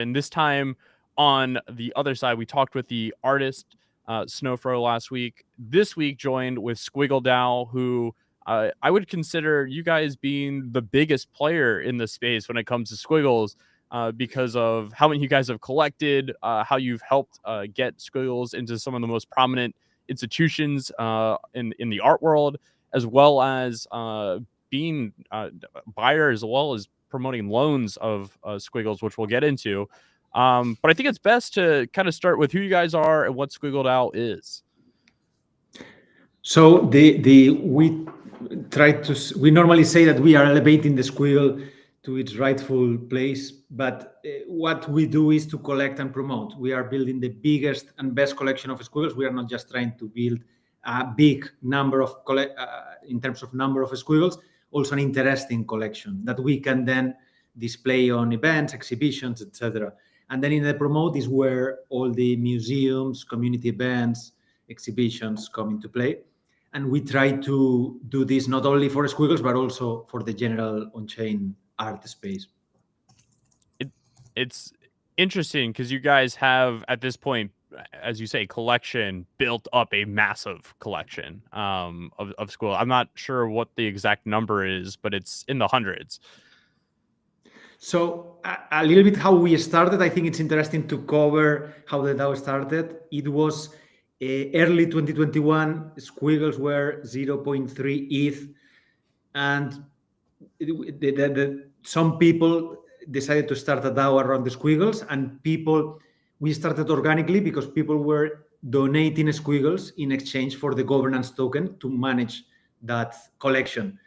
And this time on the other side, we talked with the artist Snowfro last week. This week joined with Squiggle Dow, who I would consider you guys being the biggest player in the space when it comes to Squiggles, because of how many you guys have collected, how you've helped get Squiggles into some of the most prominent institutions in the art world, as well as being buyer, as well as promoting loans of Squiggles, which we'll get into. But I think it's best to kind of start with who you guys are and what Squiggled Out is. So we normally say that we are elevating the squiggle to its rightful place, but what we do is to collect and promote. We are building the biggest and best collection of squiggles. We are not just trying to build a big number of in terms of number of squiggles, also an interesting collection that we can then display on events, exhibitions, etc. And then in the promote is where all the museums, community events, exhibitions come into play. And we try to do this not only for Squiggles, but also for the general on-chain art space. It's interesting because you guys have, at this point, as you say, collection, built up a massive collection of Squiggle. I'm not sure what the exact number is, but it's in the hundreds. So a little bit how we started. I think it's interesting to cover how the DAO started. It was early 2021. Squiggles were 0.3 ETH, and some people decided to start a DAO around the Squiggles, and we started organically because people were donating Squiggles in exchange for the governance token to manage that collection.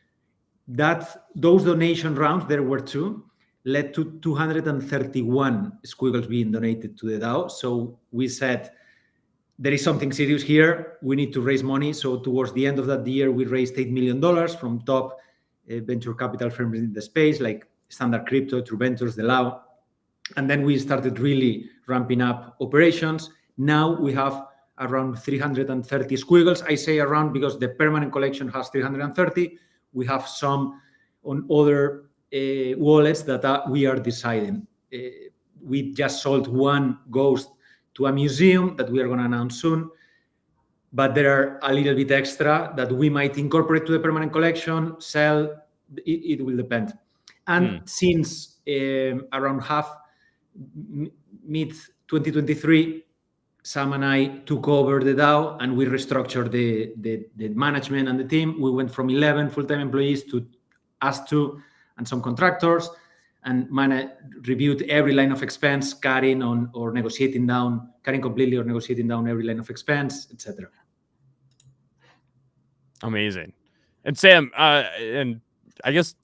Those donation rounds, there were two, led to 231 Squiggles being donated to the DAO. So we said, there is something serious here. We need to raise money. So towards the end of that year, we raised $8 million from top venture capital firms in the space, like Standard Crypto, True Ventures, the DAO. And then we started really ramping up operations. Now we have around 330 Squiggles. I say around because the permanent collection has 330. We have some on other wallets that we are deciding. We just sold one Ghost to a museum that we are going to announce soon. But there are a little bit extra that we might incorporate to the permanent collection, sell. It will depend. And since around mid 2023, Sam and I took over the DAO and we restructured the management and the team. We went from 11 full-time employees to us two and some contractors, and reviewed every line of expense, cutting completely or negotiating down every line of expense, etc. Amazing. And Sam, and I guess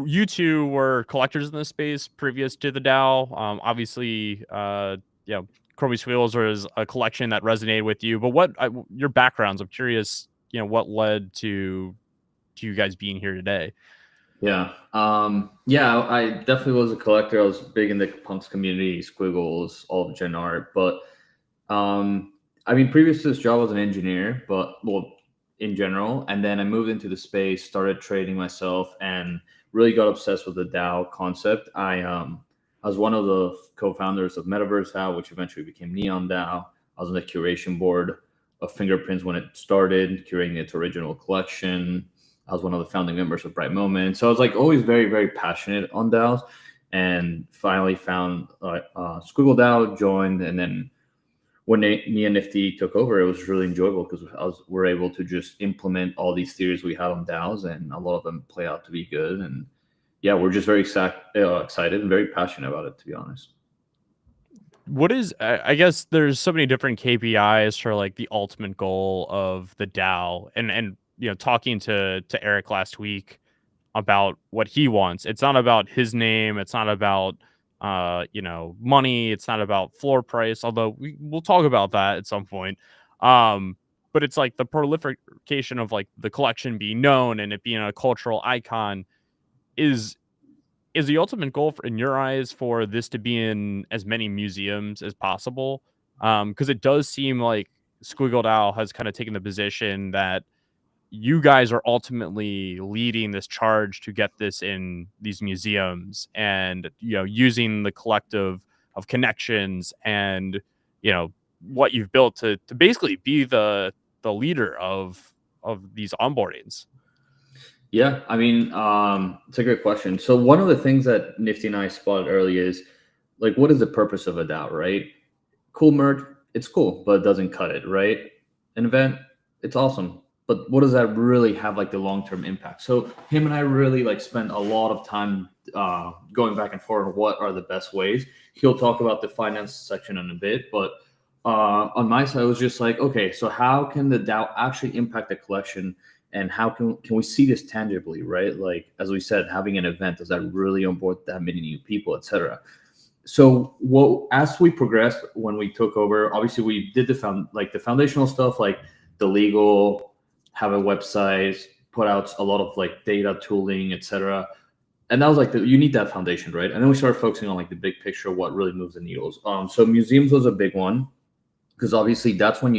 you two were collectors in this space previous to the DAO. Obviously, Chromie Squiggles was a collection that resonated with you. But what your backgrounds? I'm curious. What led to you guys being here today? Yeah. I definitely was a collector. I was big in the punks community, Squiggles, all of gen art. But previous to this job, I was an engineer, in general. And then I moved into the space, started trading myself, and really got obsessed with the DAO concept. I was one of the co-founders of Metaverse DAO, which eventually became Neon DAO. I was on the curation board of Fingerprints when it started, curating its original collection. I was one of the founding members of Bright Moment. So I was always very, very passionate on DAOs, and finally found Squiggle DAO, joined, and then when NFT took over, it was really enjoyable because we're able to just implement all these theories we had on DAOs, and a lot of them play out to be good. And yeah, we're just very excited and very passionate about it, to be honest. What is, I guess there's so many different KPIs for the ultimate goal of the DAO, and talking to Eric last week about what he wants. It's not about his name. It's not about money. It's not about floor price, although we'll talk about that at some point. But it's the proliferation of the collection being known and it being a cultural icon is the ultimate goal in your eyes for this to be in as many museums as possible. Because it does seem like Squiggled Owl has kind of taken the position that you guys are ultimately leading this charge to get this in these museums, and using the collective of connections and, you know, what you've built to basically be the leader of these onboardings. Yeah, I mean, it's a great question. So one of the things that Nifty and I spotted early is like, what is the purpose of a DAO, right? Cool merch, it's cool, but it doesn't cut it, right? An event, it's awesome, but what does that really have like the long-term impact? So him and I really like spend a lot of time going back and forth. What are the best ways? He'll talk about the finance section in a bit, but on my side, it was just like, okay, so how can the DAO actually impact the collection? And how can we see this tangibly, right? Like, as we said, having an event, does that really onboard that many new people, etc.? So as we progressed, when we took over, obviously we did the foundational stuff, like the legal, have a website, put out a lot of like data tooling, etc. And that was like you need that foundation, right? And then we started focusing on like the big picture, what really moves the needles. So museums was a big one, because obviously that's when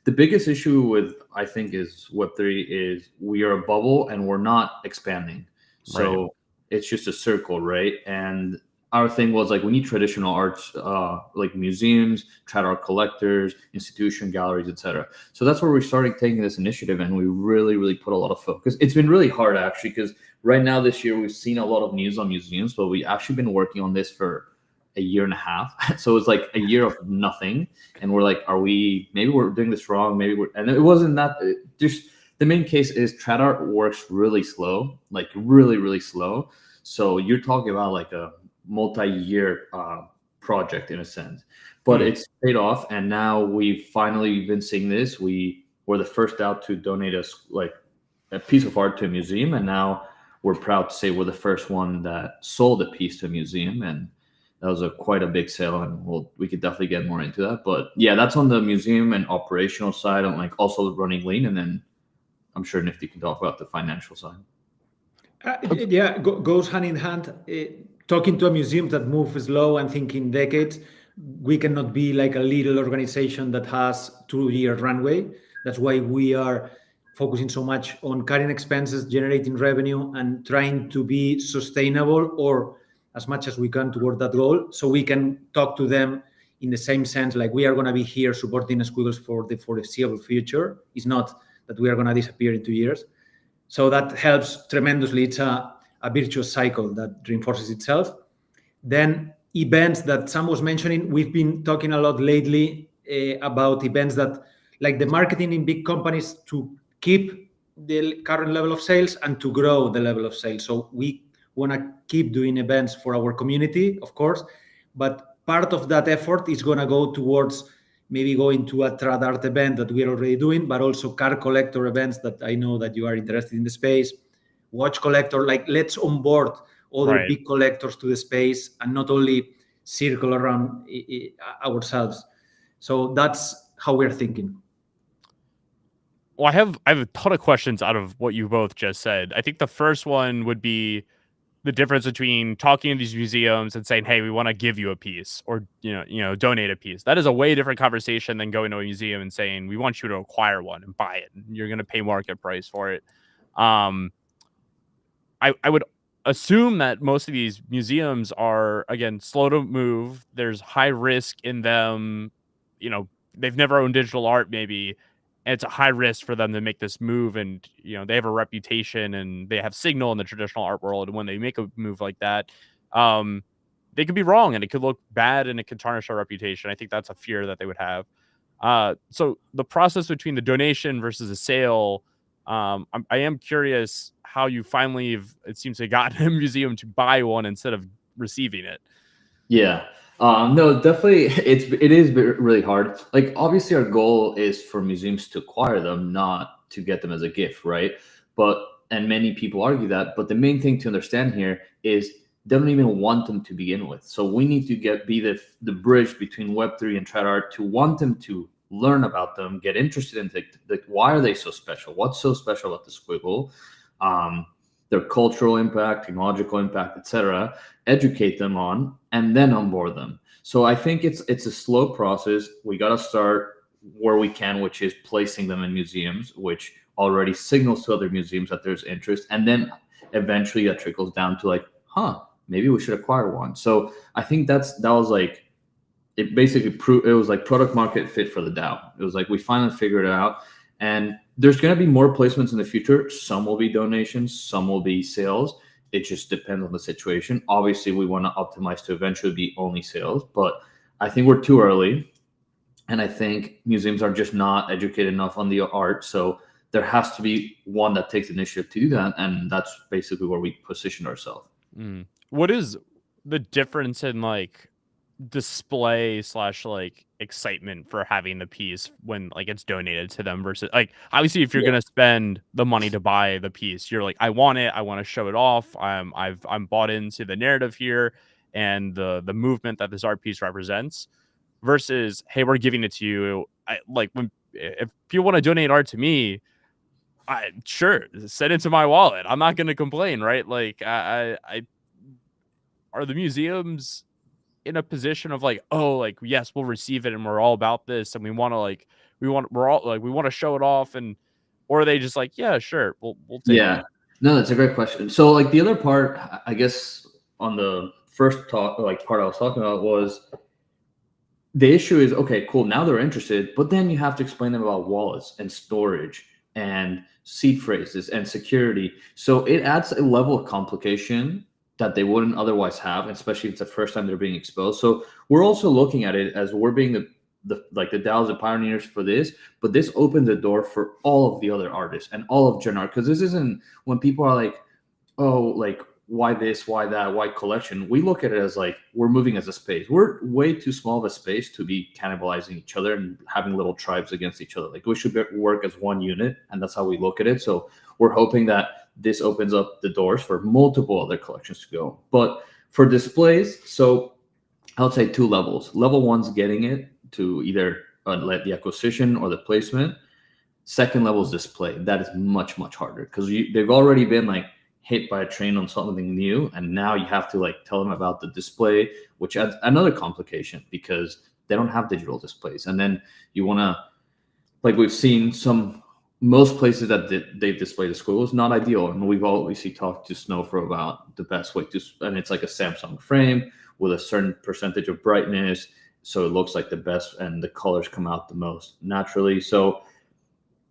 the biggest issue with, I think, is Web3 is we are a bubble and we're not expanding. So it's just a circle, right? And our thing was like, we need traditional arts, like museums, trad art collectors, institution galleries, etc. So that's where we started taking this initiative, and we really, really put a lot of focus. It's been really hard actually, because right now this year we've seen a lot of news on museums, but we've actually been working on this for a year and a half. So it's like a year of nothing. And we're like, maybe we're doing this wrong. And it wasn't that. Just the main case is trad art works really slow, like really, really slow. So you're talking about like a multi-year project in a sense, but it's paid off. And now we've finally been seeing this. We were the first out to donate us like a piece of art to a museum. And now we're proud to say we're the first one that sold a piece to a museum. And that was quite a big sale, and we could definitely get more into that. But yeah, that's on the museum and operational side, and like also running lean. And then I'm sure Nifty can talk about the financial side. Goes hand in hand. Talking to a museum that moves slow and thinking decades, we cannot be like a little organization that has 2-year runway. That's why we are focusing so much on cutting expenses, generating revenue, and trying to be sustainable or as much as we can toward that goal, so we can talk to them in the same sense, like we are going to be here supporting Squiggles for the foreseeable future. It's not that we are going to disappear in 2 years. So that helps tremendously. It's a virtuous cycle that reinforces itself. Then events that Sam was mentioning, we've been talking a lot lately about events that, like the marketing in big companies, to keep the current level of sales and to grow the level of sales. So we want to keep doing events for our community, of course, but part of that effort is going to go towards maybe going to a trad art event that we're already doing, but also car collector events that I know that you are interested in the space, watch collector, like let's onboard other big collectors to the space and not only circle around ourselves. So that's how we're thinking. Well, I have a ton of questions out of what you both just said. I think the first one would be the difference between talking to these museums and saying, "Hey, we want to give you a piece," or donate a piece. That is a way different conversation than going to a museum and saying, "We want you to acquire one and buy it. And you're going to pay market price for it." I would assume that most of these museums are, again, slow to move. There's high risk in them. They've never owned digital art, maybe. And it's a high risk for them to make this move, and they have a reputation and they have signal in the traditional art world. And when they make a move like that, they could be wrong and it could look bad and it could tarnish our reputation. I think that's a fear that they would have. So the process between the donation versus a sale, I am curious how you finally it seems to have gotten a museum to buy one instead of receiving it. Yeah. No, definitely. It is really hard. Like, obviously, our goal is for museums to acquire them, not to get them as a gift, right? And many people argue that. But the main thing to understand here is they don't even want them to begin with. So we need to be the bridge between Web3 and trad art to want them to learn about them, get interested in why are they so special? What's so special about the squiggle? Their cultural impact, technological impact, etc., educate them on, and then onboard them. So I think it's a slow process. We got to start where we can, which is placing them in museums, which already signals to other museums that there's interest. And then eventually that trickles down to like, maybe we should acquire one. So I think that was like it basically proved it was like product market fit for the DAO. It was like we finally figured it out, and there's going to be more placements in the future. Some will be donations, some will be sales. It just depends on the situation. Obviously, we want to optimize to eventually be only sales, but I think we're too early, and I think museums are just not educated enough on the art. So there has to be one that takes initiative to do that, and that's basically where we position ourselves. What is the difference in like display / like excitement for having the piece when like it's donated to them versus like obviously if you're gonna spend the money to buy the piece, you're like, I want it, I want to show it off. I'm bought into the narrative here and the movement that this art piece represents versus hey, we're giving it to you. Like when if people want to donate art to me, I sure send it to my wallet. I'm not gonna complain, right? Like I are the museums in a position of like, oh, like yes, we'll receive it and we're all about this and we want to we want to show it off, and or are they just like, yeah, sure, we'll take it. No, that's a great question. So like the other part, I guess on the first part I was talking about was the issue is okay, cool, now they're interested, but then you have to explain them about wallets and storage and seed phrases and security. So it adds a level of complication that they wouldn't otherwise have, especially if it's the first time they're being exposed. So we're also looking at it as we're being the DAOs, the pioneers for this, but this opens the door for all of the other artists and all of Gen Art. Because this isn't when people are like, oh, like why this, why that, why collection? We look at it as like we're moving as a space. We're way too small of a space to be cannibalizing each other and having little tribes against each other. Like we should work as one unit, and that's how we look at it. So we're hoping that this opens up the doors for multiple other collections to go. But for displays, so I would say 2 levels. Level 1's getting it to either let the acquisition or the placement. Second level is display. That is much, much harder because they've already been like hit by a train on something new, and now you have to like tell them about the display, which adds another complication because they don't have digital displays. And then you want to, like we've seen most places that they display the squiggles, not ideal. And we've obviously talked to Snowfro about the best way to, and it's like a Samsung frame with a certain percentage of brightness, so it looks like the best and the colors come out the most naturally. So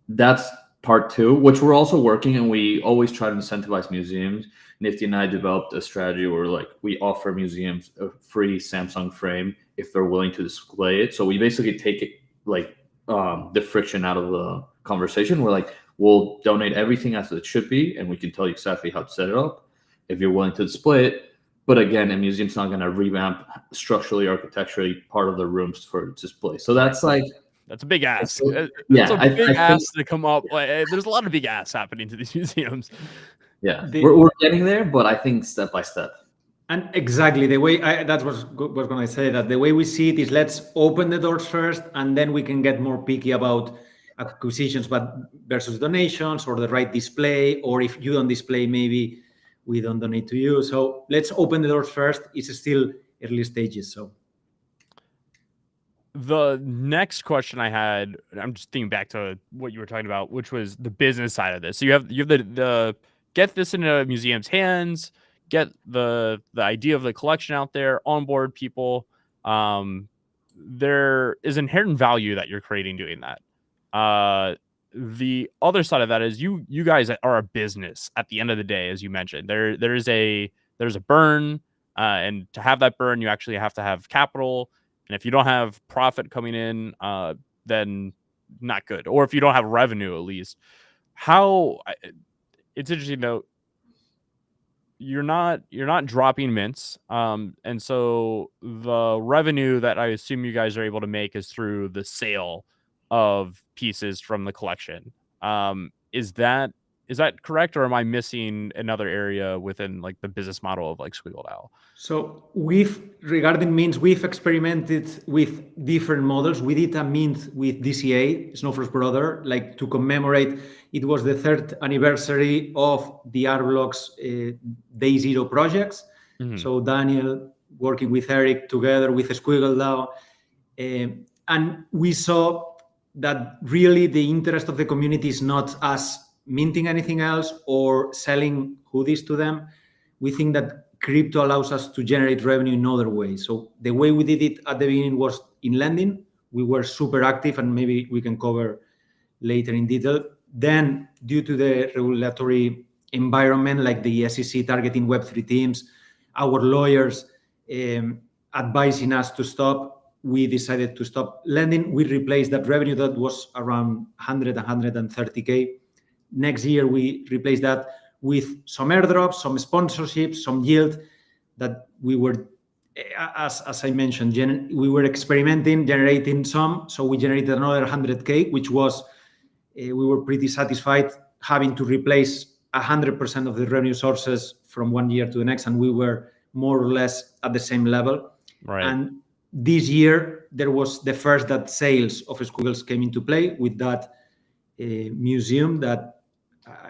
that's part 2, which we're also working, and we always try to incentivize museums. Nifty and I developed a strategy where like we offer museums a free Samsung frame if they're willing to display it. So we basically take it like the friction out of the conversation. We're like, we'll donate everything as it should be, and we can tell you exactly how to set it up if you're willing to display it. But again, a museum's not going to revamp structurally, architecturally part of the rooms for display. So that's like that's a big ask. Yeah, a big ask to come up. Like, there's a lot of big asks happening to these museums. Yeah, we're getting there, but I think step by step. And exactly the way that was going to say that the way we see it is let's open the doors first, and then we can get more picky about acquisitions, but versus donations or the right display, or if you don't display, maybe we don't donate to you. So let's open the doors first. It's still early stages. So the next question I had, I'm just thinking back to what you were talking about, which was the business side of this. So you have the get this into a museum's hands, get the idea of the collection out there, onboard people. There is inherent value that you're creating doing that. The other side of that is you guys are a business at the end of the day, as you mentioned. There's a burn, and to have that burn, you actually have to have capital. And if you don't have profit coming in, then not good. Or if you don't have revenue, at least. It's interesting though. You're not dropping mints, and so the revenue that I assume you guys are able to make is through the sale of pieces from the collection. Is that correct, or am I missing another area within like the business model of like Squiggle DAO? So regarding mints, we've experimented with different models. We did a mint with DCA, Snowfro's brother, like to commemorate. It was the 3rd anniversary of the Arblox Day Zero projects. Mm-hmm. So Daniel working with Eric together with Squiggle DAO, and we saw that really the interest of the community is not us minting anything else or selling hoodies to them. We think that crypto allows us to generate revenue in other ways. So the way we did it at the beginning was in lending. We were super active, and maybe we can cover later in detail. Then, due to the regulatory environment, like the SEC targeting Web3 teams, our lawyers advising us to stop, we decided to stop lending. We replaced that revenue that was around 100, 130K. Next year, we replaced that with some airdrops, some sponsorships, some yield that we were, as I mentioned, we were experimenting, generating some. So we generated another 100K, which was, we were pretty satisfied having to replace 100% of the revenue sources from one year to the next, and we were more or less at the same level. Right. And this year, there was the first that sales of Squiggles came into play with that museum that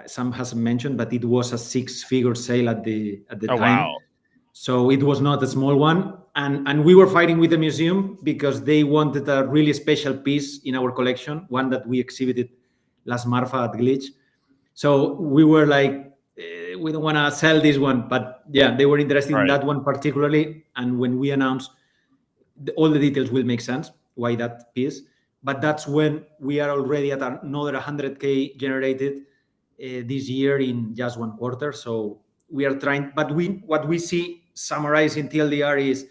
Sam hasn't mentioned, but it was a 6-figure sale at the Oh, time. wow. So it was not a small one. And we were fighting with the museum because they wanted a really special piece in our collection, one that we exhibited last Marfa at Glitch. So we were like, we don't want to sell this one. But yeah, they were interested in Right. that one particularly. And when we announced, all the details will make sense why that piece. But that's when we are already at another 100K generated this year in just one quarter. So we are trying, but what we see summarizing TLDR is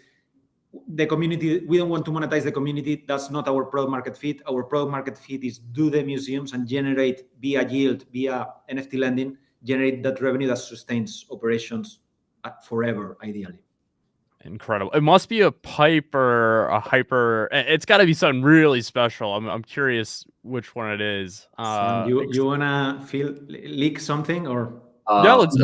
the community. We don't want to monetize the community. That's not our product market fit. Our product market fit is do the museums and generate via yield, via NFT lending, generate that revenue that sustains operations forever, ideally. Incredible. It must be a pipe or a hyper. It's got to be something really special. I'm curious which one it is. Sam, you wanna leak something or? No, it's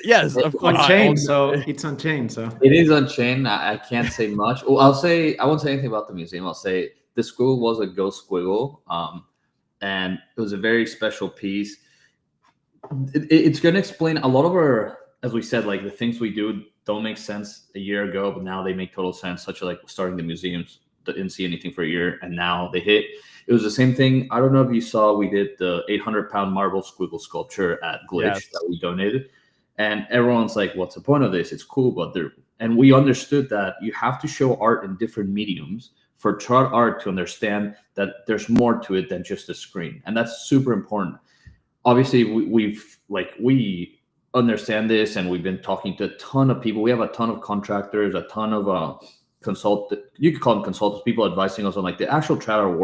yes, of course. On chain, so it's on chain. So it is on chain. I can't say much. Well, I won't say anything about the museum. I'll say the squiggle was a ghost squiggle, and it was a very special piece. It's going to explain a lot of our, as we said, like the things we do don't make sense a year ago, but now they make total sense. Such as like starting the museums, didn't see anything for a year, and now they hit. It was the same thing. I don't know if you saw, we did the 800-pound marble squiggle sculpture at Glitch that we donated, and everyone's like, "What's the point of this? It's cool, but there." And we understood that you have to show art in different mediums for chart art to understand that there's more to it than just a screen, and that's super important. Obviously, we understand this, and we've been talking to a ton of people. We have a ton of contractors, a ton of you could call them consultants, people advising us on like the actual travel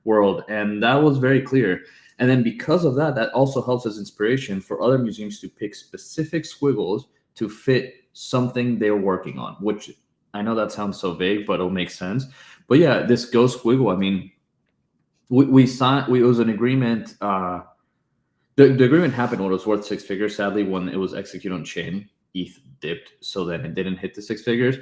world, and that was very clear. And then because of that, that also helps as inspiration for other museums to pick specific squiggles to fit something they're working on, which I know that sounds so vague, but it'll make sense. But yeah, this ghost squiggle, I mean, we signed, it was an agreement. The agreement happened when it was worth 6 figures. Sadly, when it was executed on chain, ETH dipped, so then it didn't hit the 6 figures.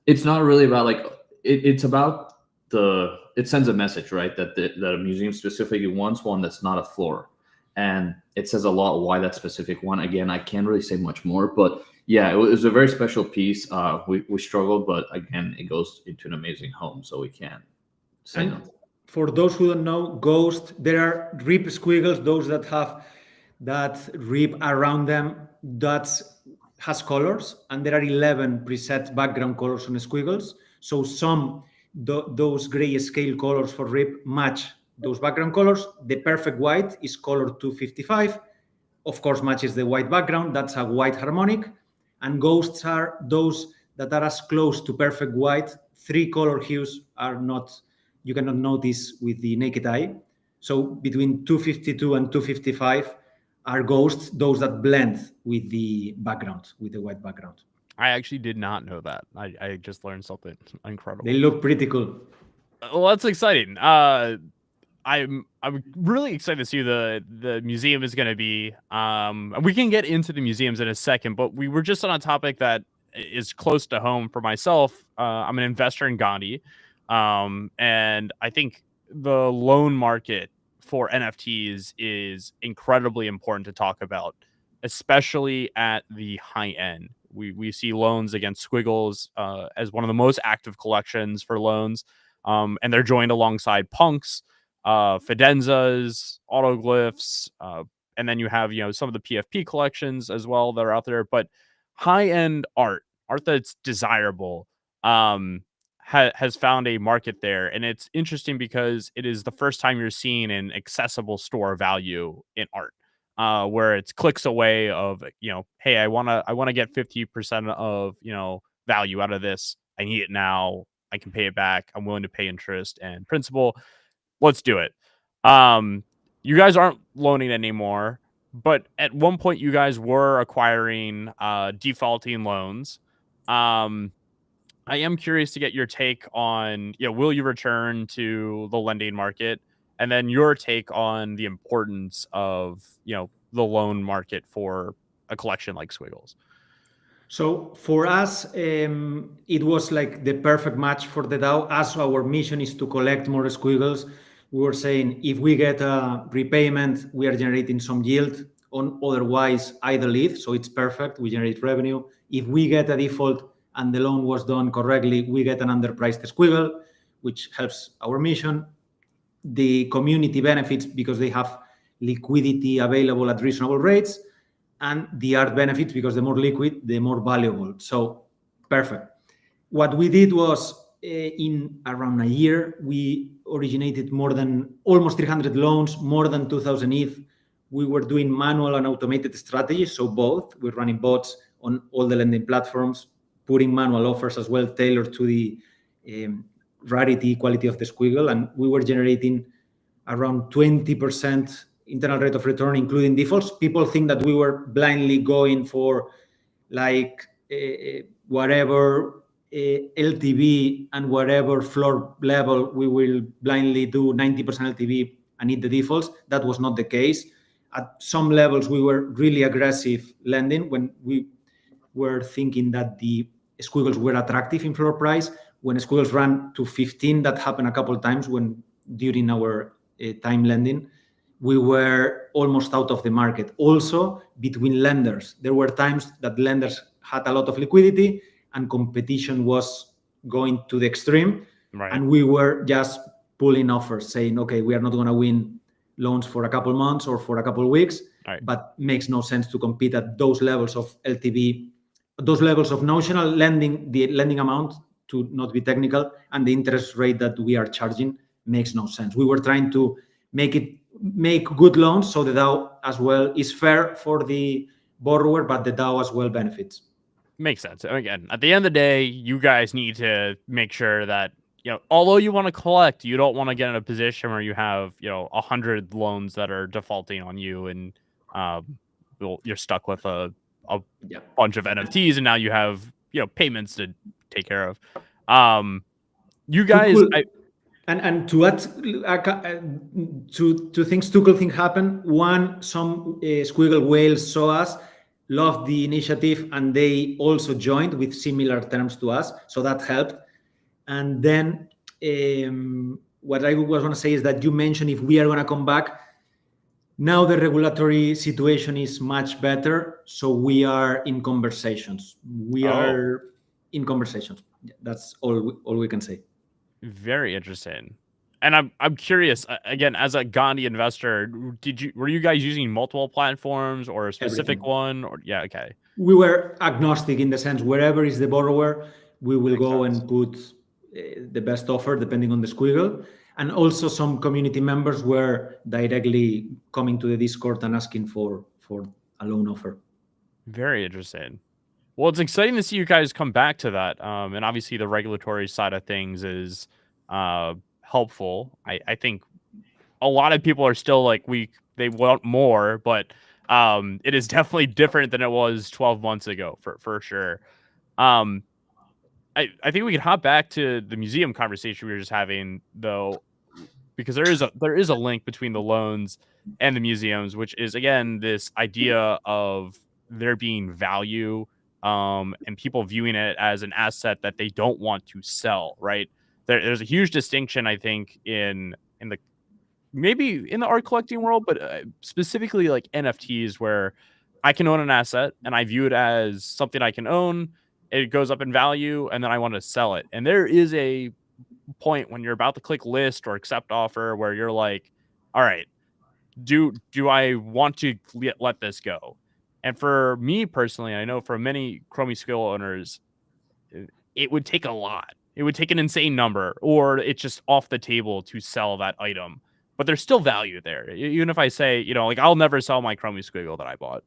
It's not really about like it's about it sends a message, right? That a museum specifically wants one that's not a floor, and it says a lot why that specific one. Again, I can't really say much more, but yeah, it was a very special piece. We struggled, but again, it goes into an amazing home, so we can't say no. For those who don't know, Ghost, there are rip squiggles, those that have that rip around them that has colors, and there are 11 preset background colors on the squiggles. So those gray scale colors for rip match those background colors. The perfect white is color 255, of course matches the white background. That's a white harmonic. And ghosts are those that are as close to perfect white. 3 color hues are not, you cannot notice with the naked eye. So between 252 and 255 are ghosts, those that blend with the background, with the white background. I actually did not know that. I just learned something incredible. They look pretty cool. Well, that's exciting. I'm really excited to see the museum is going to be. We can get into the museums in a second, but we were just on a topic that is close to home for myself. I'm an investor in Gandhi, and I think the loan market for NFTs is incredibly important to talk about, especially at the high end. We see loans against Squiggles as one of the most active collections for loans, and they're joined alongside Punks, Fidenzas, Autoglyphs, and then you have some of the PFP collections as well that are out there. But high-end art that's desirable, um, has found a market there, and it's interesting because it is the first time you're seeing an accessible store value in art, where it's clicks away of, "Hey, I wanna get 50% of, value out of this. I need it now. I can pay it back. I'm willing to pay interest and principal. Let's do it." Um, you guys aren't loaning anymore, but at one point you guys were acquiring defaulting loans. Um, I am curious to get your take on, will you return to the lending market? And then your take on the importance of, the loan market for a collection like Squiggles. So for us, it was like the perfect match for the DAO. As our mission is to collect more squiggles, we were saying if we get a repayment, we are generating some yield on otherwise idle ETH. So it's perfect. We generate revenue. If we get a default and the loan was done correctly, we get an underpriced squiggle, which helps our mission. The community benefits because they have liquidity available at reasonable rates, and the art benefits because the more liquid, the more valuable. So perfect. What we did was in around a year, we originated more than almost 300 loans, more than 2,000 ETH. We were doing manual and automated strategies, so both. We're running bots on all the lending platforms, putting manual offers as well, tailored to the rarity, quality of the squiggle, and we were generating around 20% internal rate of return, including defaults. People think that we were blindly going for like whatever LTV and whatever floor level, we will blindly do 90% LTV and hit the defaults. That was not the case. At some levels, we were really aggressive lending when we were thinking that the squiggles were attractive in floor price. When squiggles ran to 15, that happened a couple of times when during our time lending, we were almost out of the market. Also, between lenders, there were times that lenders had a lot of liquidity and competition was going to the extreme. Right. And we were just pulling offers saying, okay, we are not going to win loans for a couple months or for a couple of weeks, Right. but makes no sense to compete at those levels of LTV, those levels of notional lending, the lending amount to not be technical, and the interest rate that we are charging makes no sense. We were trying to make good loans so the DAO as well is fair for the borrower, but the DAO as well benefits. Makes sense. Again, at the end of the day, you guys need to make sure that, although you want to collect, you don't want to get in a position where you have, 100 loans that are defaulting on you, and you're stuck with a bunch of NFTs, and now you have, payments to take care of. You guys, and to add two things, two cool things happen. One, some squiggle whales saw us, loved the initiative, and they also joined with similar terms to us, so that helped. And then what I was going to say is that you mentioned if we are going to come back. Now the regulatory situation is much better, so we are in conversations. That's all we can say. Very interesting. And I'm curious, again, as a Gandhi investor, were you guys using multiple platforms or a specific one? Or okay. We were agnostic in the sense wherever is the borrower, we will go and put the best offer depending on the squiggle. And also some community members were directly coming to the Discord and asking for a loan offer. Very interesting. Well, it's exciting to see you guys come back to that. And obviously the regulatory side of things is helpful. I think a lot of people are still like they want more, but it is definitely different than it was 12 months ago for sure. I think we could hop back to the museum conversation we were just having, though, because there is a link between the loans and the museums, which is again this idea of there being value, and people viewing it as an asset that they don't want to sell. Right? There's a huge distinction, I think, in the maybe in the art collecting world, but specifically like NFTs, where I can own an asset and I view it as something I can own. It goes up in value, and then I want to sell it. And there is a point when you're about to click list or accept offer where you're like, all right, do I want to let this go? And for me personally, I know for many Chromie Squiggle owners, it would take a lot. It would take an insane number, or it's just off the table to sell that item. But there's still value there. Even if I say, like I'll never sell my Chromie Squiggle that I bought.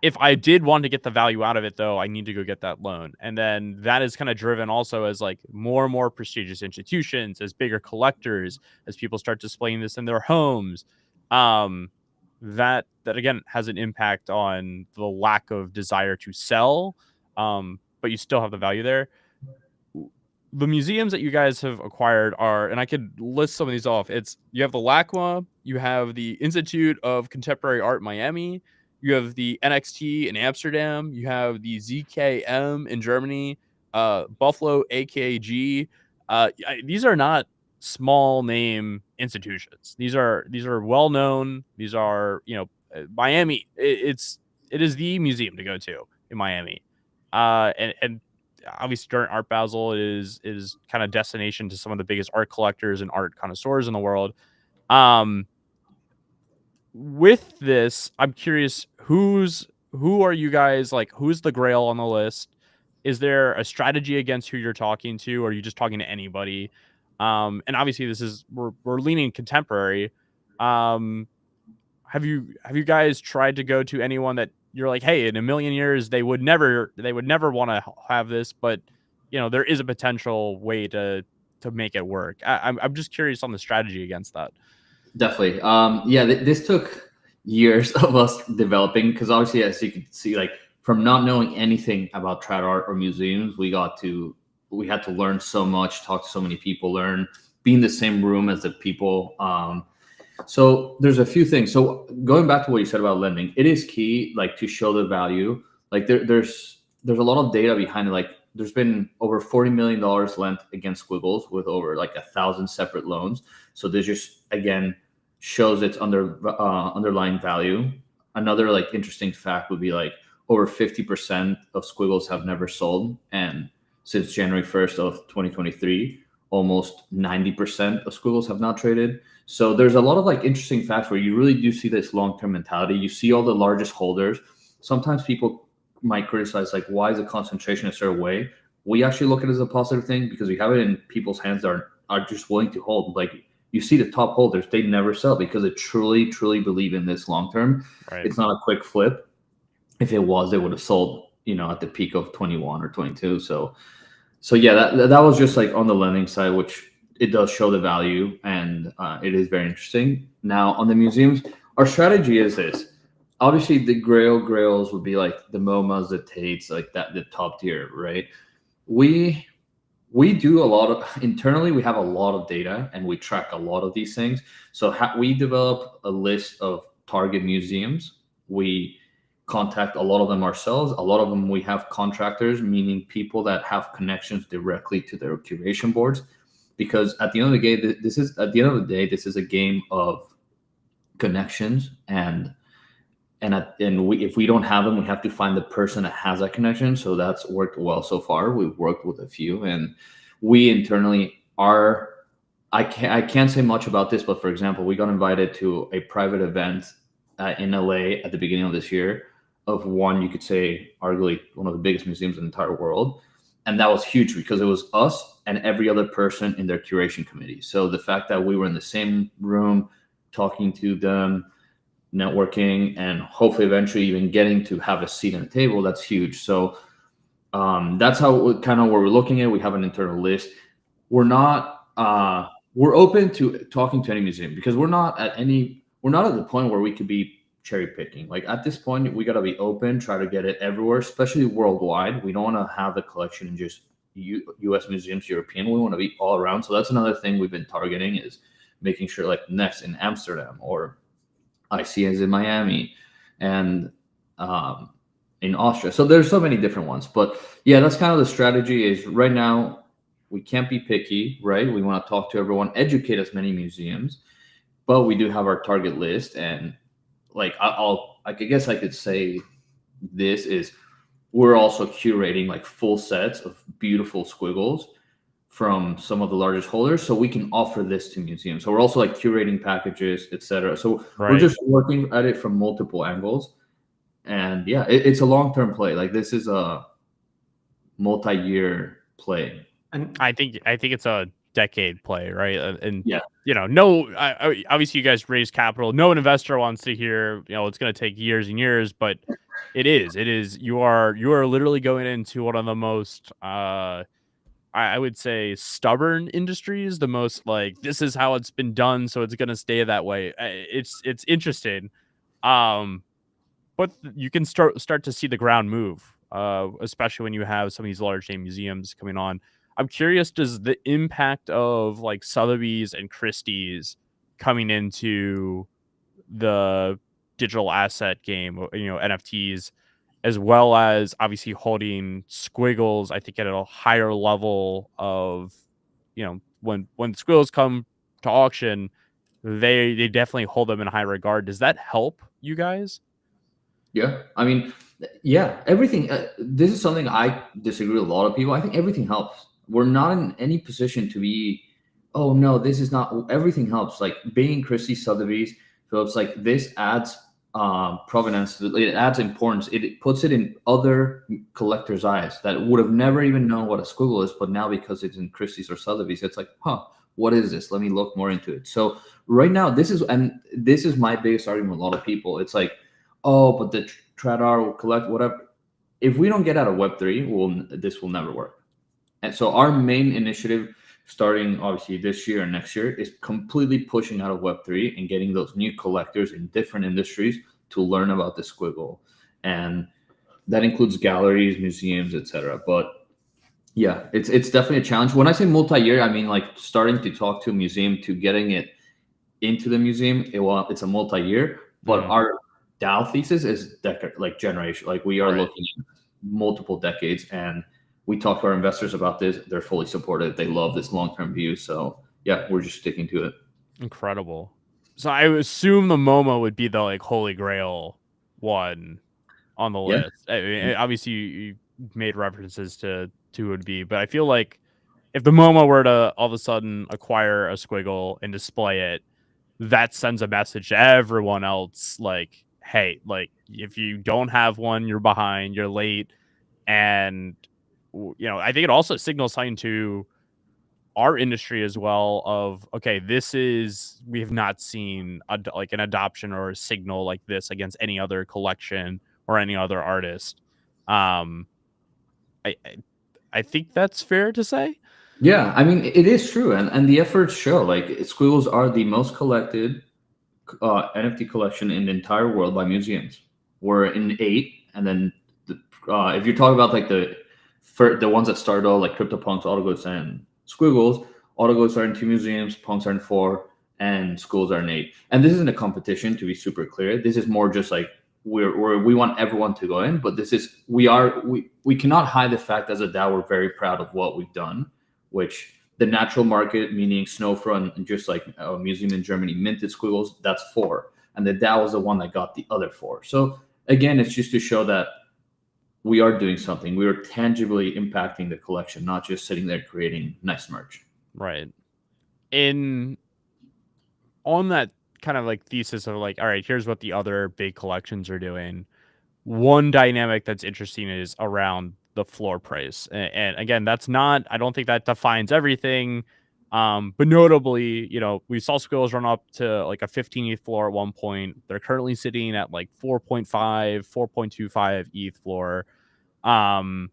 If I did want to get the value out of it, though, I need to go get that loan. And then that is kind of driven also as like more and more prestigious institutions, as bigger collectors, as people start displaying this in their homes. That again has an impact on the lack of desire to sell. But you still have the value there. The museums that you guys have acquired are, and I could list some of these off. You have the LACMA, you have the Institute of Contemporary Art Miami, you have the NXT in Amsterdam, you have the ZKM in Germany, Buffalo AKG. These are not small name institutions. These are well known. These are Miami. It is the museum to go to in Miami, and obviously during Art Basel is kind of destination to some of the biggest art collectors and art connoisseurs in the world. With this, I'm curious, who are you guys, like, who's the grail on the list? Is there a strategy against who you're talking to, or are you just talking to anybody? And obviously this is we're leaning contemporary. Have you guys tried to go to anyone that you're like, hey, in a million years they would never want to have this, but there is a potential way to make it work. I'm just curious on the strategy against that. Definitely. Yeah, this took years of us developing, because obviously, as you can see, like from not knowing anything about trad art or museums, we had to learn so much, talk to so many people, be in the same room as the people. So there's a few things. So going back to what you said about lending, it is key, like to show the value. Like there's a lot of data behind it. Like there's been over $40 million lent against Squiggles with over like 1,000 separate loans. So this just again shows its underlying value. Another like interesting fact would be like over 50% of Squiggles have never sold, and since January 1st of 2023, almost 90% of Squiggles have not traded. So there's a lot of like interesting facts where you really do see this long-term mentality. You see all the largest holders. Sometimes people might criticize like, why is the concentration a certain way? We actually look at it as a positive thing because we have it in people's hands that are just willing to hold. Like you see the top holders, they never sell because they truly, truly believe in this long-term. Right. It's not a quick flip. If it was, they would have sold, at the peak of 21 or 22. So yeah, that was just like on the lending side, which it does show the value, and it is very interesting. Now on the museums, our strategy is this. Obviously, the grails would be like the MoMAs, the Tates, like that, the top tier, right? We do a lot of internally. We have a lot of data, and we track a lot of these things. So we develop a list of target museums. We contact a lot of them ourselves. A lot of them we have contractors, meaning people that have connections directly to their curation boards. Because at the end of the day, this is a game of connections, and if we don't have them, we have to find the person that has that connection. So that's worked well so far. We've worked with a few, and we internally are. I can't say much about this, but for example, we got invited to a private event in LA at the beginning of this year of one, you could say, arguably one of the biggest museums in the entire world. And that was huge because it was us and every other person in their curation committee. So the fact that we were in the same room talking to them, networking, and hopefully eventually even getting to have a seat at the table, that's huge. So that's how kind of where we're looking at. We have an internal list. We're not we're open to talking to any museum because we're not at the point where we could be cherry picking. Like at this point, we got to be open, try to get it everywhere, especially worldwide. We don't want to have the collection in just U.S. museums, European. We want to be all around. So that's another thing we've been targeting, is making sure like next in Amsterdam, or I see as in Miami, and in Austria. So there's so many different ones. But yeah, that's kind of the strategy. Is right now we can't be picky, right? We want to talk to everyone, educate as many museums, but we do have our target list. And like I guess I could say this is we're also curating like full sets of beautiful Squiggles from some of the largest holders, so we can offer this to museums. So we're also like curating packages, etc. So we're Right. just working at it from multiple angles, and yeah, it's a long-term play. Like this is a multi-year play. And I think it's a decade play, right? And Yeah, no, obviously you guys raise capital. No investor wants to hear, it's going to take years and years, but it is. You are literally going into one of the most, I would say, stubborn industries. The most like, this is how it's been done, so it's going to stay that way. It's interesting. Um, but you can start to see the ground move, especially when you have some of these large name museums coming on. I'm curious, does the impact of like Sotheby's and Christie's coming into the digital asset game, NFTs, as well as obviously holding Squiggles, I think at a higher level of, when Squiggles come to auction, they definitely hold them in high regard. Does that help you guys? yeah. I mean, yeah, everything. This is something I disagree with a lot of people. I think everything helps. We're not in any position to be, oh no, this is not. Everything helps. Like being Christie Sotheby's, Phillips, like this adds provenance. It adds importance. It puts it in other collectors' eyes that would have never even known what a squiggle is, but now because it's in Christie's or Sotheby's, it's like, huh, what is this? Let me look more into it. So right now, this is my biggest argument with a lot of people. It's like, oh, but the Tradar will collect whatever. If we don't get out of Web3, this will never work. And so our main initiative, starting obviously this year and next year, is completely pushing out of Web3 and getting those new collectors in different industries to learn about the squiggle. And that includes galleries, museums, etc. But yeah, it's definitely a challenge. When I say multi-year, I mean like starting to talk to a museum to getting it into the museum. It's a multi-year, but our DAO thesis is like generation. Like we are looking at multiple decades, and we talk to our investors about this. They're fully supportive. They love this long-term view. So yeah, we're just sticking to it. Incredible. So I assume the MoMA would be the like holy grail one on the Yeah. list. I mean, obviously you made references to would be, but I feel like if the MoMA were to all of a sudden acquire a squiggle and display it, that sends a message to everyone else like, hey, like if you don't have one, you're behind, you're late. And I think it also signals something to our industry as well of, okay, we have not seen like an adoption or a signal like this against any other collection or any other artist. um i i, I think that's fair to say. Yeah, I mean it is true, and the efforts show. Like squiggles are the most collected NFT collection in the entire world by museums. We're in 8, and then if you're talking about like the ones that started all like CryptoPunks, AutoGoods, and Squiggles, AutoGoods are in 2 museums, Punks are in 4, and Schools are in 8. And this isn't a competition, to be super clear. This is more just like we want everyone to go in, but this is we cannot hide the fact as a DAO we're very proud of what we've done, which the natural market, meaning Snowfront and just like a museum in Germany, minted squiggles, that's 4. And the DAO was the one that got the other 4. So again, it's just to show that we are doing something. We are tangibly impacting the collection, not just sitting there creating nice merch. Right. On that kind of like thesis of like, all right, here's what the other big collections are doing. One dynamic that's interesting is around the floor price. And again, I don't think that defines everything. But notably, we saw Squills run up to like a 15 ETH floor at one point. They're currently sitting at like 4.5, 4.25 ETH floor. Um,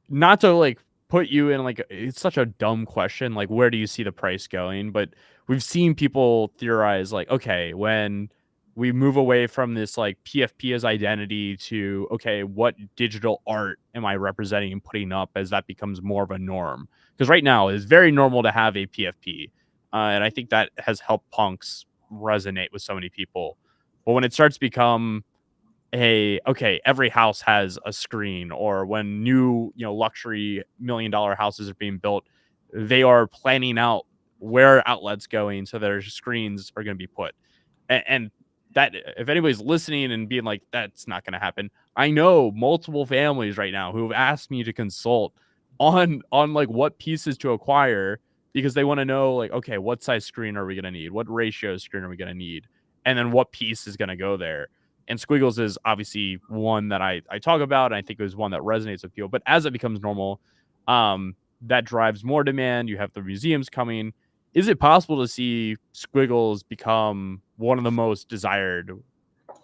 Not to like put you in like, it's such a dumb question, like where do you see the price going? But we've seen people theorize like, okay, when we move away from this like PFP as identity to, okay, what digital art am I representing and putting up, as that becomes more of a norm? Because right now it's very normal to have a PFP, and I think that has helped punks resonate with so many people. But when it starts to become, hey, okay, every house has a screen, or when new, luxury $1 million houses are being built, they are planning out where outlets going so their screens are going to be put. And that, if anybody's listening and being like, that's not going to happen, I know multiple families right now who have asked me to consult on like what pieces to acquire, because they want to know like, okay, what size screen are we going to need? What ratio screen are we going to need? And then what piece is going to go there? And Squiggles is obviously one that I talk about, and I think it was one that resonates with people. But as it becomes normal, that drives more demand. You have the museums coming. Is it possible to see Squiggles become one of the most desired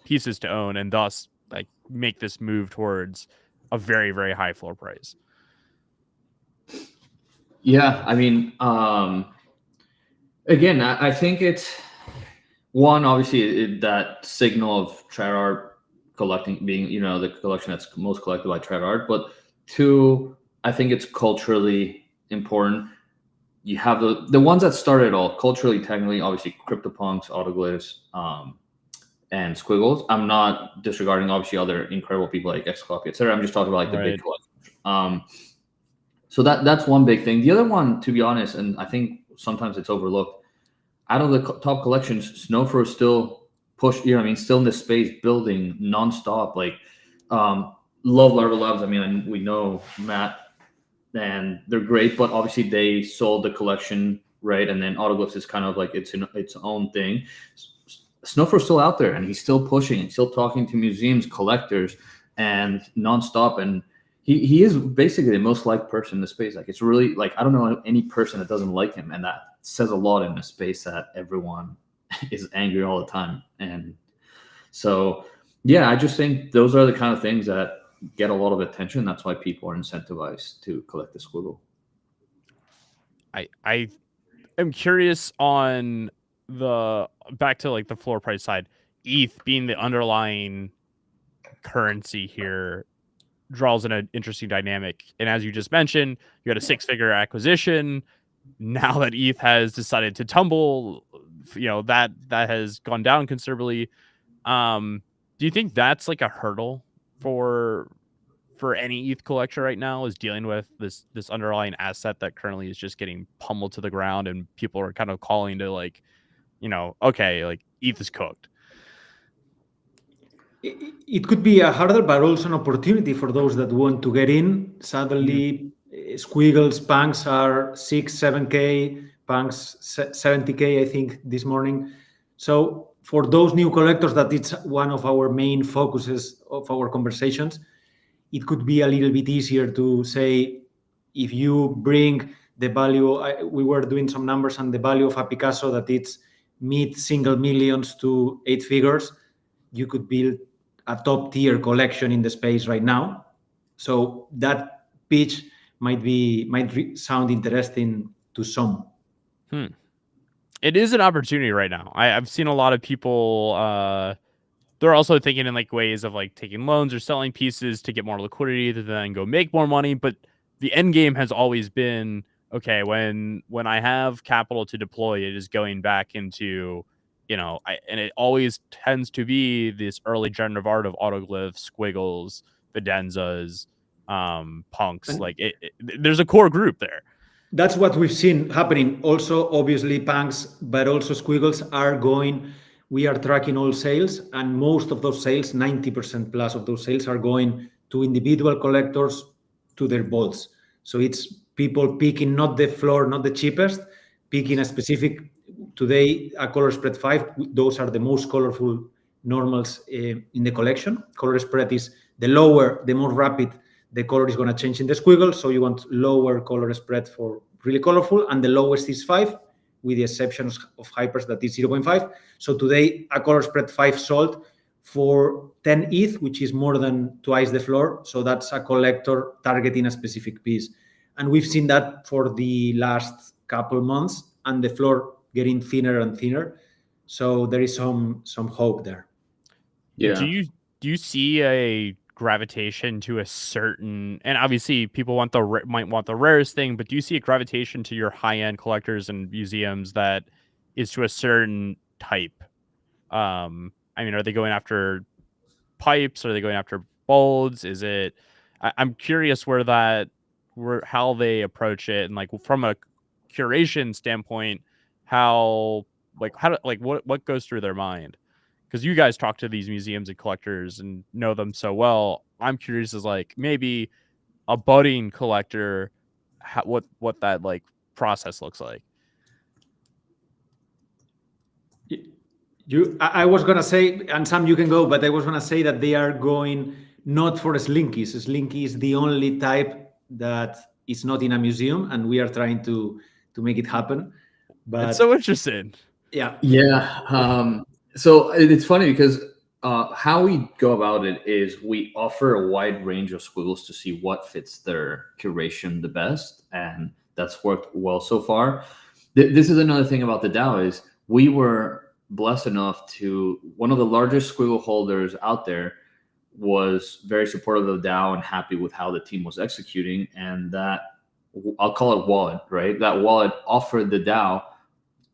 pieces to own, and thus like make this move towards a very, very high floor price? Yeah, I mean, again, I think it's one, obviously that signal of trad art collecting being, the collection that's most collected by trad art. But two, I think it's culturally important. You have the ones that started it all culturally, technically, obviously CryptoPunks, Autoglyphs, and Squiggles. I'm not disregarding obviously other incredible people like Xcopy, etc. I'm just talking about like the big collections. So that's one big thing. The other one, to be honest, and I think sometimes it's overlooked, out of the top collections, Snowfro is still still in this space building nonstop. Like, love Larva Labs. I mean, we know Matt, and they're great, but obviously they sold the collection, right? And then Autoglyphs is kind of like its own thing. Snowfro's still out there, and he's still pushing, and still talking to museums, collectors, and nonstop. And he is basically the most liked person in the space. Like, it's really like, I don't know any person that doesn't like him, and that says a lot in a space that everyone is angry all the time. And so, yeah, I just think those are the kind of things that get a lot of attention. That's why people are incentivized to collect the Squiggle. I am curious on the back to like the floor price side. ETH being the underlying currency here draws in an interesting dynamic. And as you just mentioned, you had a 6-figure acquisition. Now that ETH has decided to tumble, that has gone down considerably. Do you think that's like a hurdle for any ETH collector right now, is dealing with this underlying asset that currently is just getting pummeled to the ground, and people are kind of calling to like, okay, like ETH is cooked? It could be a hurdle, but also an opportunity for those that want to get in. Suddenly, Squiggles, punks are 6, 7K, punks 70K, I think, this morning. So for those new collectors, that it's one of our main focuses of our conversations. It could be a little bit easier to say, if you bring the value, we were doing some numbers on the value of a Picasso that it's mid single millions to 8 figures. You could build a top tier collection in the space right now. So that pitch might sound interesting to some. It is an opportunity right now. I've seen a lot of people, they're also thinking in like ways of like taking loans or selling pieces to get more liquidity to then go make more money. But the end game has always been, okay, when I have capital to deploy, it is going back into, and it always tends to be this early generative art of Autoglyphs, Squiggles, Videnzas, punks. And like there's a core group there. That's what we've seen happening. Also, obviously, punks, but also Squiggles are going. We are tracking all sales, and most of those sales, 90% plus of those sales, are going to individual collectors, to their vaults. So it's people picking not the floor, not the cheapest, picking a specific. Today, a color spread 5. Those are the most colorful normals in the collection. Color spread is the lower, the more rapid the color is going to change in the squiggle. So you want lower color spread for really colorful, and the lowest is 5, with the exceptions of hypers that is 0.5. So today, a color spread 5 sold for 10 ETH, which is more than twice the floor. So that's a collector targeting a specific piece. And we've seen that for the last couple months, and the floor getting thinner and thinner. So there is some hope there. Yeah. Do you see a gravitation to a certain, and obviously people might want the rarest thing, but do you see a gravitation to your high-end collectors and museums that is to a certain type? I mean, are they going after pipes? Are they going after bulbs? Is it? I'm curious how they approach it, and like from a curation standpoint, what goes through their mind? Because you guys talk to these museums and collectors and know them so well. I'm curious as like maybe a budding collector what that like process looks like. I was gonna say, and Sam, you can go, but I was gonna say that they are going not for Slinkies. Slinky is the only type that is not in a museum, and we are trying to make it happen. But It's so interesting. yeah, So it's funny because how we go about it is we offer a wide range of squiggles to see what fits their curation the best, and that's worked well so far. This is another thing about the DAO is we were blessed enough to one of the largest squiggle holders out there was very supportive of the DAO and happy with how the team was executing, and that I'll call it wallet, right? That wallet offered the DAO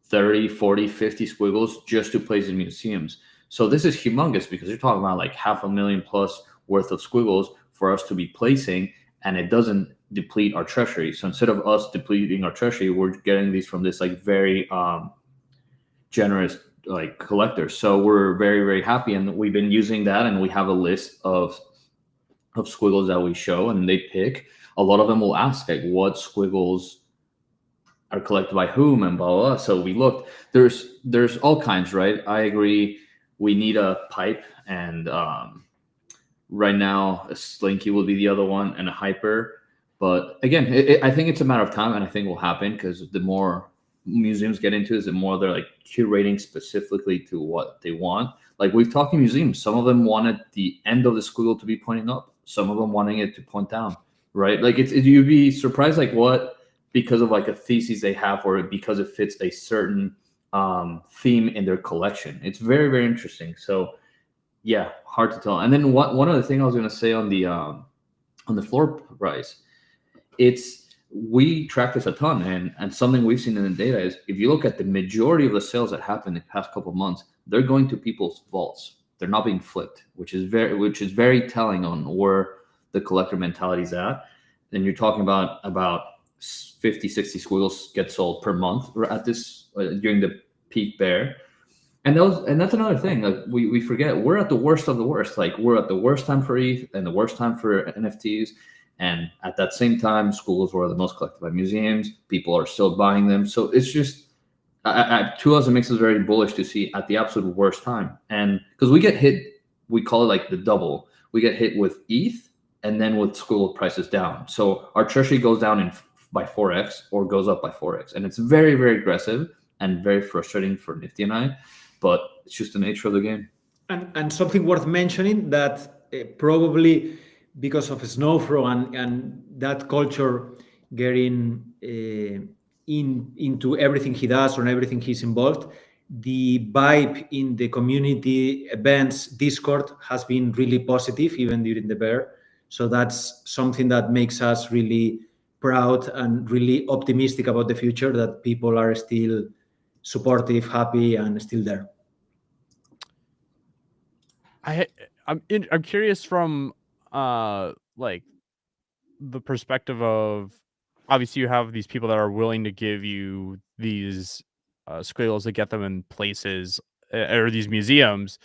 30, 40, 50 squiggles just to place in museums. So this is humongous because you're talking about like 500,000 plus worth of squiggles for us to be placing, and it doesn't deplete our treasury. So instead of us depleting our treasury, we're getting these from this like very generous like collectors. So we're very, very happy, and we've been using that, and we have a list of squiggles that we show, and they pick. A lot of them will ask like what squiggles are collected by whom and blah, blah, blah. So we looked. There's all kinds, right? I agree. We need a pipe, and right now a Slinky will be the other one, and a hyper. But again, I think it's a matter of time, and I think it will happen because the more museums get into it, the more they're like curating specifically to what they want. Like we've talked to museums, some of them wanted the end of the squiggle to be pointing up, some of them wanting it to point down, right? Like you'd be surprised like what, because of like a thesis they have, or because it fits a certain theme in their collection. It's very, very interesting. So yeah, hard to tell. And then one other thing I was going to say on the floor price, we track this a ton, and something we've seen in the data is if you look at the majority of the sales that happened in the past couple of months, they're going to people's vaults. They're not being flipped, which is very telling on where the collector mentality is at. And you're talking about 50, 60 squiggles get sold per month at this during the peak bear. And that's another thing. Like we forget, we're at the worst of the worst. Like we're at the worst time for ETH and the worst time for NFTs. And at that same time, squiggles were the most collected by museums. People are still buying them. So it's just, to us, it makes us very bullish to see at the absolute worst time. And because we get hit, we call it like the double. We get hit with ETH and then with squiggle prices down. So our treasury goes down by 4x or goes up by 4x. And it's very, very aggressive and very frustrating for Nifty and I. But it's just the nature of the game. And something worth mentioning that probably because of Snowflow and that culture getting into everything he does or everything he's involved, the vibe in the community events Discord has been really positive even during the bear. So that's something that makes us really proud and really optimistic about the future, that people are still supportive, happy, and still there. I'm curious from like the perspective of, obviously you have these people that are willing to give you these squiggles to get them in places or these museums.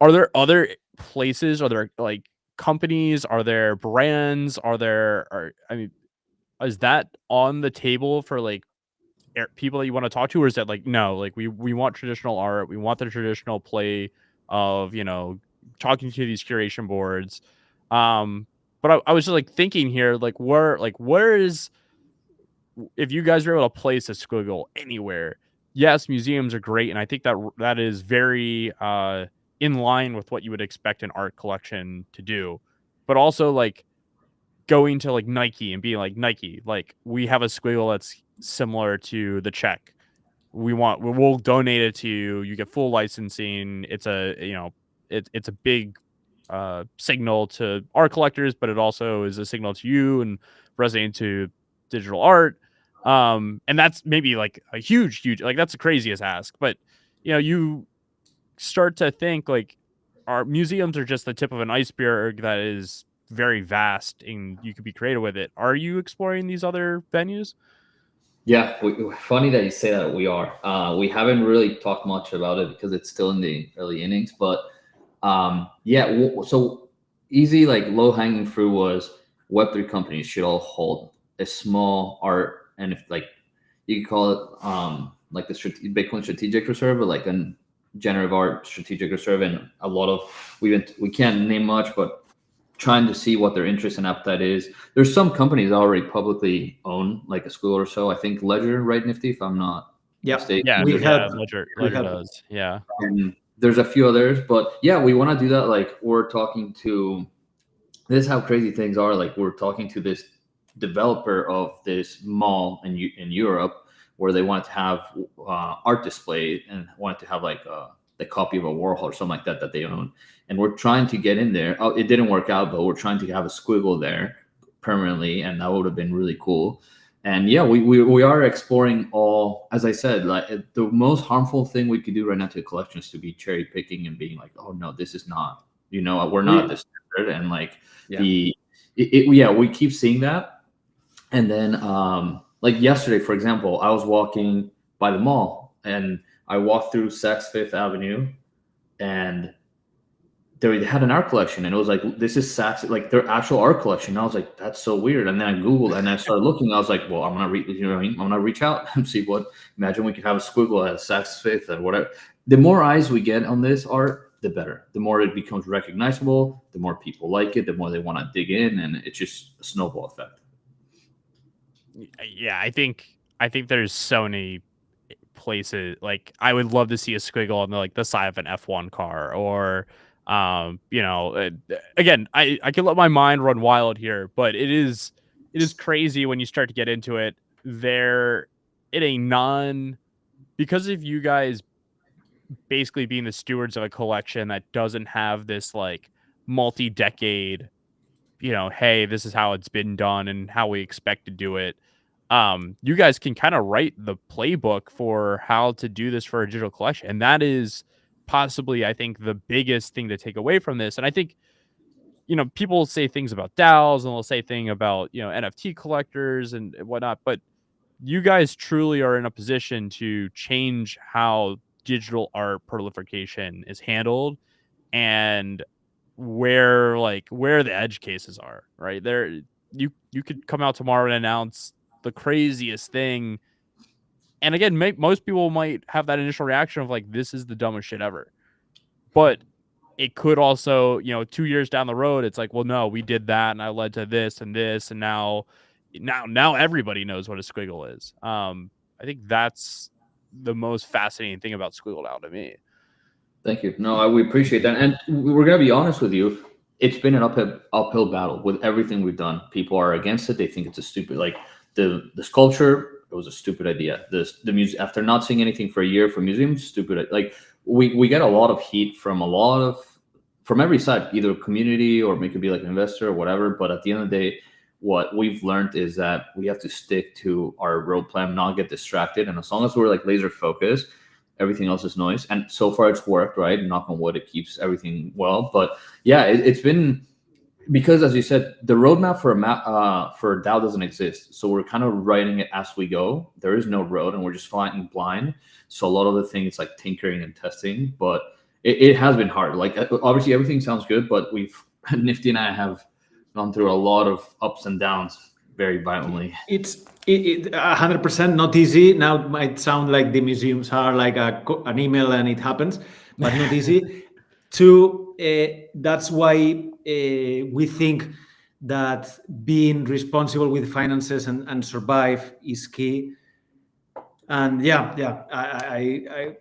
Are there other places? Are there like companies? Are there brands? Is that on the table for like people that you want to talk to, or is that like, no, like we want traditional art, we want the traditional play of, talking to these curation boards. But I was just like thinking here, like where is, if you guys are able to place a squiggle anywhere, yes, museums are great, and I think that is very in line with what you would expect an art collection to do. But also like going to like Nike and being like, Nike, like we have a squiggle that's similar to the check. We'll donate it to you. You get full licensing. It's it's a big signal to art collectors, but it also is a signal to you and resonating to digital art. And that's maybe like a huge, like that's the craziest ask. But you start to think like our museums are just the tip of an iceberg that is very vast, and you could be creative with it. Are you exploring these other venues? Yeah, funny that you say that. We are. We haven't really talked much about it because it's still in the early innings. But so easy, like low hanging fruit was Web3 companies should all hold a small art, and if like you could call it like the Bitcoin strategic reserve, or like a generative art strategic reserve, and a lot of we can't name much, but trying to see what their interest and appetite is. There's some companies that already publicly own like a Squiggle or so. I think Ledger, right, Nifty, if I'm not mistaken. Yeah, we yeah, had Ledger we had does. Yeah. And there's a few others, but yeah, we want to do that. Like we're talking to, this is how crazy things are. Like we're talking to this developer of this mall in Europe where they wanted to have art display and wanted to have like the copy of a Warhol or something like that they own. And we're trying to get in there. Oh, it didn't work out, but we're trying to have a Squiggle there permanently, and that would have been really cool. And yeah, we are exploring all, as I said, like the most harmful thing we could do right now to a collection is to be cherry picking and being like, oh no, this is not, we're not this standard. And like we keep seeing that. And then like yesterday, for example, I was walking by the mall and I walked through Saks Fifth Avenue, and they had an art collection, and it was like, this is Saks, like their actual art collection. And I was like, that's so weird. And then I Googled and I started looking. I was like, well, I'm gonna I'm gonna reach out and see imagine we could have a Squiggle at Saks Fifth or whatever. The more eyes we get on this art, the better. The more it becomes recognizable, the more people like it, the more they want to dig in, and it's just a snowball effect. Yeah, I think there's so many places. Like I would love to see a Squiggle on the side of an F1 car, or again, I can let my mind run wild here, but it is crazy when you start to get into it. There, because of you guys basically being the stewards of a collection that doesn't have this like multi-decade, hey, this is how it's been done and how we expect to do it. You guys can kind of write the playbook for how to do this for a digital collection. And that is possibly, I think, the biggest thing to take away from this. And I think, people say things about DAOs and they'll say things about, NFT collectors and whatnot, but you guys truly are in a position to change how digital art proliferation is handled, and where the edge cases are, right there. You could come out tomorrow and announce the craziest thing, and again, most people might have that initial reaction of like, this is the dumbest shit ever, but it could also, 2 years down the road, it's like, well, no, we did that and I led to this and this, and now everybody knows what a Squiggle is. I think that's the most fascinating thing about Squiggle now to me. Thank you. No, we appreciate that. And we're going to be honest with you. It's been an uphill battle with everything we've done. People are against it. They think it's a stupid, like the sculpture, it was a stupid idea. The music, after not seeing anything for a year for museums, stupid. Like we get a lot of heat from from every side, either community or it could be like an investor or whatever. But at the end of the day, what we've learned is that we have to stick to our road plan, not get distracted. And as long as we're like laser focused, everything else is noise. And so far it's worked, right? Knock on wood, it keeps everything well. But yeah, it's been, because as you said, the roadmap for for DAO doesn't exist. So we're kind of writing it as we go. There is no road and we're just flying blind. So a lot of the things like tinkering and testing, but it has been hard. Like obviously everything sounds good, but Nifty and I have gone through a lot of ups and downs very violently. It's 100% not easy. Now it might sound like the museums are like an email and it happens, but not easy. That's why we think that being responsible with finances and survive is key. And I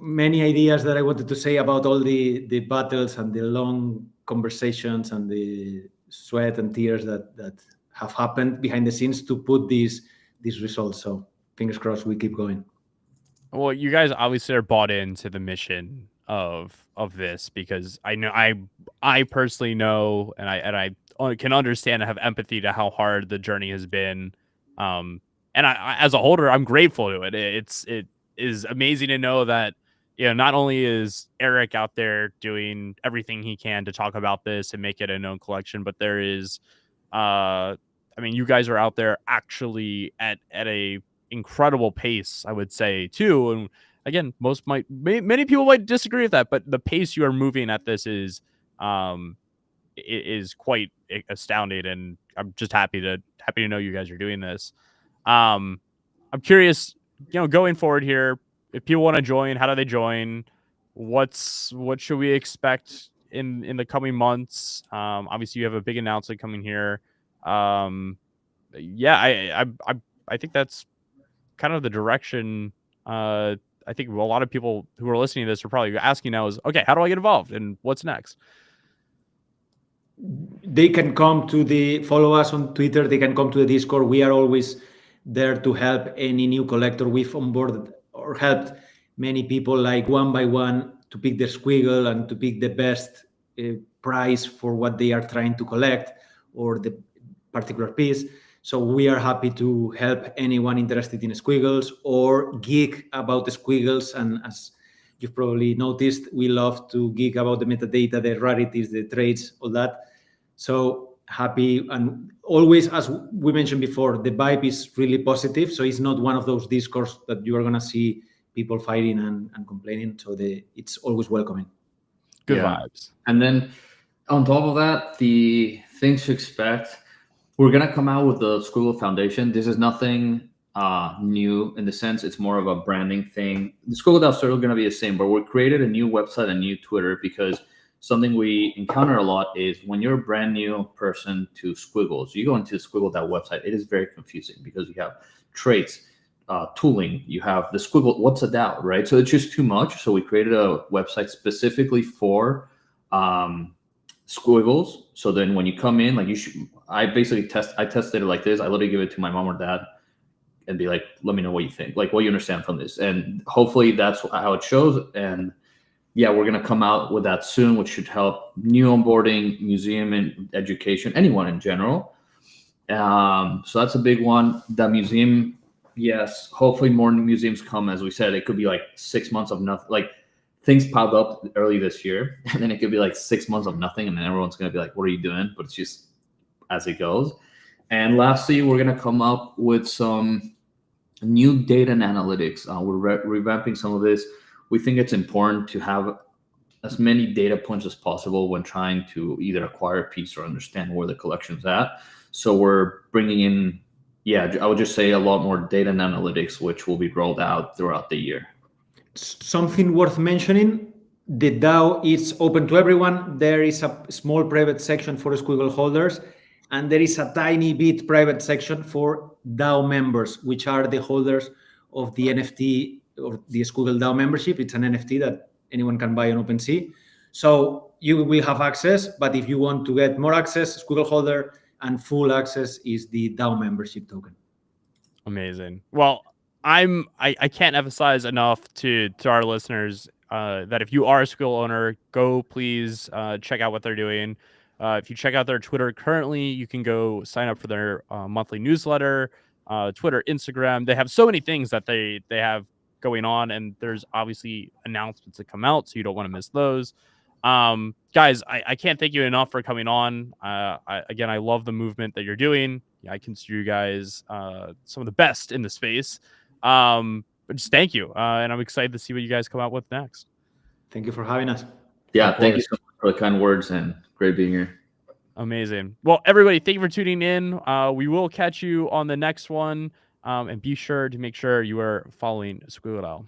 many ideas that I wanted to say about all the battles and the long conversations and the sweat and tears that have happened behind the scenes to put these results. So fingers crossed we keep going. Well, you guys obviously are bought into the mission of this, because I know I personally know, and I can understand and have empathy to how hard the journey has been. And I as a holder, I'm grateful to it. It is amazing to know that, not only is Eric out there doing everything he can to talk about this and make it a known collection, but there is, you guys are out there actually at a incredible pace, I would say, too. And again, many people might disagree with that, but the pace you are moving at this is is quite astounding, and I'm just happy to know you guys are doing this. I'm curious, going forward here, if people want to join, how do they join? What should we expect in the coming months? Obviously you have a big announcement coming here. Yeah, I think that's kind of the direction. I think a lot of people who are listening to this are probably asking now is, okay, how do I get involved and what's next? They can come to follow us on Twitter. They can come to the Discord. We are always there to help any new collector. We've onboarded or helped many people, like one by one, to pick their squiggle and to pick the best price for what they are trying to collect or the particular piece. So we are happy to help anyone interested in squiggles or geek about the squiggles. And as you've probably noticed, we love to geek about the metadata, the rarities, the traits, all that. So happy, and always, as we mentioned before, the vibe is really positive. So it's not one of those discourse that you are going to see people fighting and complaining. So it's always welcoming. Good vibes. And then on top of that, the things to expect, we're going to come out with the Squiggle Foundation. This is nothing new in the sense it's more of a branding thing. The Squiggle DAO is still going to be the same, but we created a new website, a new Twitter, because something we encounter a lot is when you're a brand new person to Squiggles, you go into the Squiggle DAO website, it is very confusing because you have traits, tooling, you have the Squiggle, what's a DAO, right? So it's just too much. So we created a website specifically for Squiggles. So then when you come in, like I tested it like this. I literally give it to my mom or dad and be like, let me know what you think, like what you understand from this. And hopefully that's how it shows. And yeah, we're going to come out with that soon, which should help new onboarding, museum and education, anyone in general. So that's a big one. The museum, yes, hopefully more museums come. As we said, it could be like 6 months of nothing, like things piled up early this year, and then it could be like 6 months of nothing, and then everyone's going to be like, what are you doing? But it's just as it goes. And lastly, we're going to come up with some new data and analytics. We're revamping some of this. We think it's important to have as many data points as possible when trying to either acquire a piece or understand where the collection's at. So we're bringing in, I would just say a lot more data and analytics, which will be rolled out throughout the year. Something worth mentioning, the DAO is open to everyone. There is a small private section for Squiggle holders, and there is a tiny bit private section for DAO members, which are the holders of the NFT or the Squiggle DAO membership. It's an NFT that anyone can buy on OpenSea. So you will have access, but if you want to get more access, Squiggle holder, and full access is the DAO membership token. Amazing. Well, I can't emphasize enough to our listeners that if you are a Squiggle owner, go please check out what they're doing. If you check out their Twitter currently, you can go sign up for their monthly newsletter, Twitter, Instagram. They have so many things that they have going on, and there's obviously announcements that come out, so you don't want to miss those. Guys, I can't thank you enough for coming on. Again, I love the movement that you're doing. I consider you guys some of the best in the space. But just thank you. And I'm excited to see what you guys come out with next. Thank you for having us. Yeah, thank you so much for the kind words, and great being here. Amazing. Well, everybody, thank you for tuning in. We will catch you on the next one. And be sure to make sure you are following Squiggle DAO.